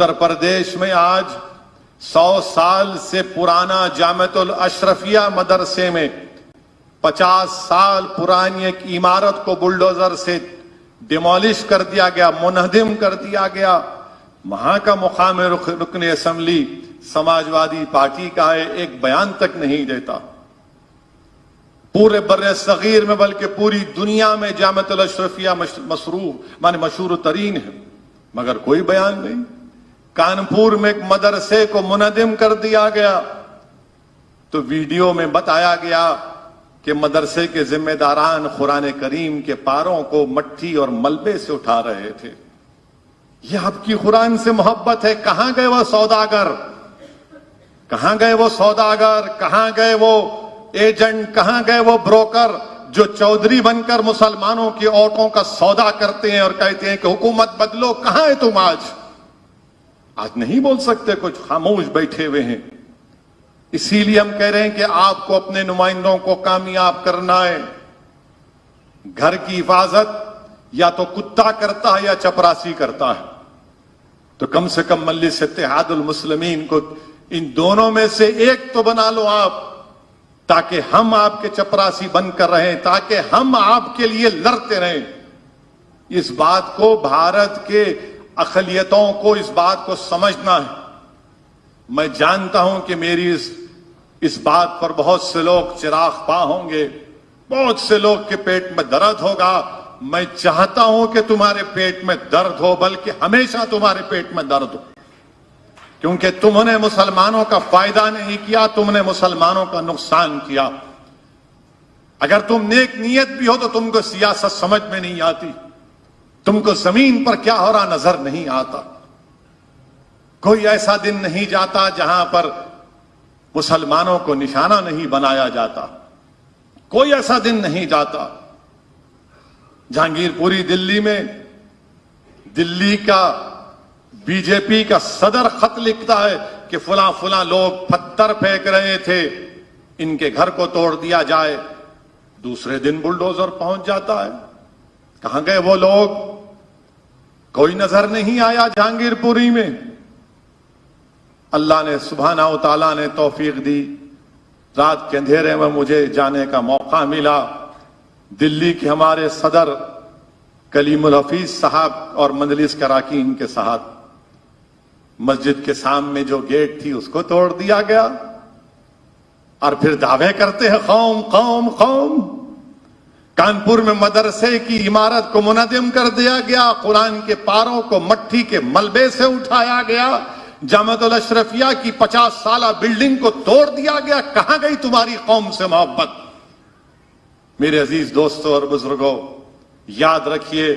اتر پردیش میں آج 100 سال سے پرانا جامعۃ الاشرفیہ مدرسے میں 50 سال پرانی ایک عمارت کو بلڈوزر سے ڈیمولش کر دیا گیا، منہدم کر دیا گیا۔ وہاں کا مقام رکن اسمبلی سماجوادی پارٹی کا ہے، ایک بیان تک نہیں دیتا۔ پورے بر صغیر میں بلکہ پوری دنیا میں جامعۃ الاشرفیہ مشہور ترین ہے، مگر کوئی بیان نہیں۔ کانپور میں ایک مدرسے کو منہدم کر دیا گیا تو ویڈیو میں بتایا گیا کہ مدرسے کے ذمہ داران قرآن کریم کے پاروں کو مٹی اور ملبے سے اٹھا رہے تھے۔ یہ آپ کی قرآن سے محبت ہے؟ کہاں گئے وہ سوداگر؟ کہاں گئے وہ سوداگر؟ کہاں گئے وہ ایجنٹ؟ کہاں گئے وہ بروکر جو چودھری بن کر مسلمانوں کی عورتوں کا سودا کرتے ہیں اور کہتے ہیں کہ حکومت بدلو؟ کہاں ہے تم آج نہیں بول سکتے، کچھ خاموش بیٹھے ہوئے ہیں۔ اسی لیے ہم کہہ رہے ہیں کہ آپ کو اپنے نمائندوں کو کامیاب کرنا ہے۔ گھر کی حفاظت یا تو کتا کرتا ہے یا چپراسی کرتا ہے، تو کم سے کم مجلس اتحاد المسلمین کو ان دونوں میں سے ایک تو بنا لو آپ، تاکہ ہم آپ کے چپراسی بن کر رہیں، تاکہ ہم آپ کے لیے لڑتے رہیں۔ اس بات کو بھارت کے اقلیتوں کو اس بات کو سمجھنا ہے۔ میں جانتا ہوں کہ میری اس بات پر بہت سے لوگ چراغ پا ہوں گے، بہت سے لوگ کے پیٹ میں درد ہوگا۔ میں چاہتا ہوں کہ تمہارے پیٹ میں درد ہو، بلکہ ہمیشہ تمہارے پیٹ میں درد ہو، کیونکہ تم نے مسلمانوں کا فائدہ نہیں کیا، تم نے مسلمانوں کا نقصان کیا۔ اگر تم نیک نیت بھی ہو تو تم کو سیاست سمجھ میں نہیں آتی، تم کو زمین پر کیا ہو رہا نظر نہیں آتا۔ کوئی ایسا دن نہیں جاتا جہاں پر مسلمانوں کو نشانہ نہیں بنایا جاتا، کوئی ایسا دن نہیں جاتا۔ جہانگیر پوری دلی میں دلی کا بی جے پی کا صدر خط لکھتا ہے کہ فلاں فلاں لوگ پتھر پھینک رہے تھے، ان کے گھر کو توڑ دیا جائے۔ دوسرے دن بلڈوزر پہنچ جاتا ہے۔ کہاں گئے وہ لوگ؟ کوئی نظر نہیں آیا جہانگیر پوری میں۔ اللہ نے سبحانہ و تعالیٰ نے توفیق دی، رات کے اندھیرے میں مجھے جانے کا موقع ملا۔ دلی کے ہمارے صدر کلیم الحفیظ صاحب اور مجلس کے اراکین کے ساتھ مسجد کے سامنے جو گیٹ تھی اس کو توڑ دیا گیا، اور پھر دعوے کرتے ہیں قوم قوم قوم۔ کانپور میں مدرسے کی عمارت کو منہدم کر دیا گیا، قرآن کے پاروں کو مٹی کے ملبے سے اٹھایا گیا، جامعۃ الاشرفیہ کی 50 سالہ بلڈنگ کو توڑ دیا گیا۔ کہاں گئی تمہاری قوم سے محبت؟ میرے عزیز دوستوں اور بزرگوں، یاد رکھیے،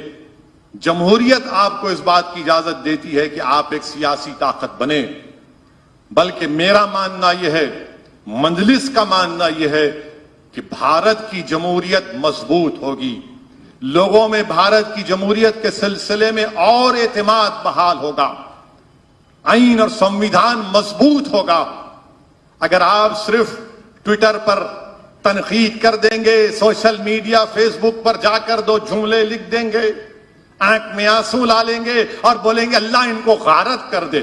جمہوریت آپ کو اس بات کی اجازت دیتی ہے کہ آپ ایک سیاسی طاقت بنے، بلکہ میرا ماننا یہ ہے، مجلس کا ماننا یہ ہے کہ بھارت کی جمہوریت مضبوط ہوگی، لوگوں میں بھارت کی جمہوریت کے سلسلے میں اور اعتماد بحال ہوگا، آئین اور سنویدھان مضبوط ہوگا۔ اگر آپ صرف ٹویٹر پر تنقید کر دیں گے، سوشل میڈیا فیس بک پر جا کر دو جملے لکھ دیں گے، آنکھ میں آنسو لا لیں گے اور بولیں گے اللہ ان کو غارت کر دے۔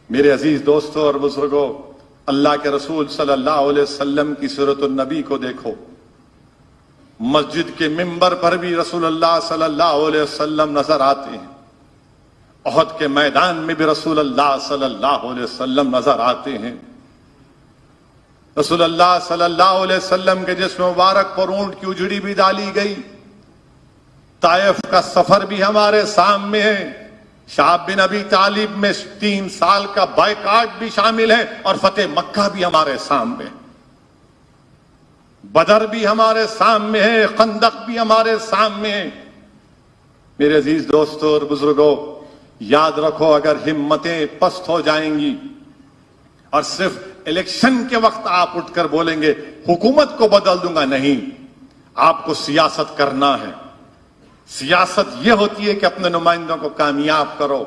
میرے عزیز دوستوں اور بزرگوں، اللہ کے رسول صلی اللہ علیہ وسلم کی سیرت النبی کو دیکھو۔ مسجد کے منبر پر بھی رسول اللہ صلی اللہ علیہ وسلم نظر آتے ہیں، احد کے میدان میں بھی رسول اللہ صلی اللہ علیہ وسلم نظر آتے ہیں۔ رسول اللہ صلی اللہ علیہ وسلم کے جسم مبارک پر اونٹ کی اجڑی بھی ڈالی گئی۔ طائف کا سفر بھی ہمارے سامنے ہے، شعب بن ابی طالب میں 3 سال کا بائیکاٹ بھی شامل ہے، اور فتح مکہ بھی ہمارے سامنے، بدر بھی ہمارے سامنے ہے، خندق بھی ہمارے سامنے ہے۔ میرے عزیز دوستوں اور بزرگوں، یاد رکھو، اگر ہمتیں پست ہو جائیں گی اور صرف الیکشن کے وقت آپ اٹھ کر بولیں گے حکومت کو بدل دوں گا، نہیں، آپ کو سیاست کرنا ہے۔ سیاست یہ ہوتی ہے کہ اپنے نمائندوں کو کامیاب کرو۔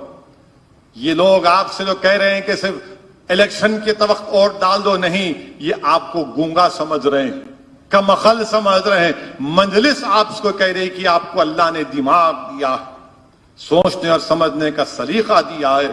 یہ لوگ آپ سے جو کہہ رہے ہیں کہ صرف الیکشن کے وقت ووٹ ڈال دو، نہیں، یہ آپ کو گونگا سمجھ رہے ہیں، کم عقل سمجھ رہے ہیں۔ مجلس آپ کو کہہ رہی کہ آپ کو اللہ نے دماغ دیا، سوچنے اور سمجھنے کا سلیقہ دیا ہے،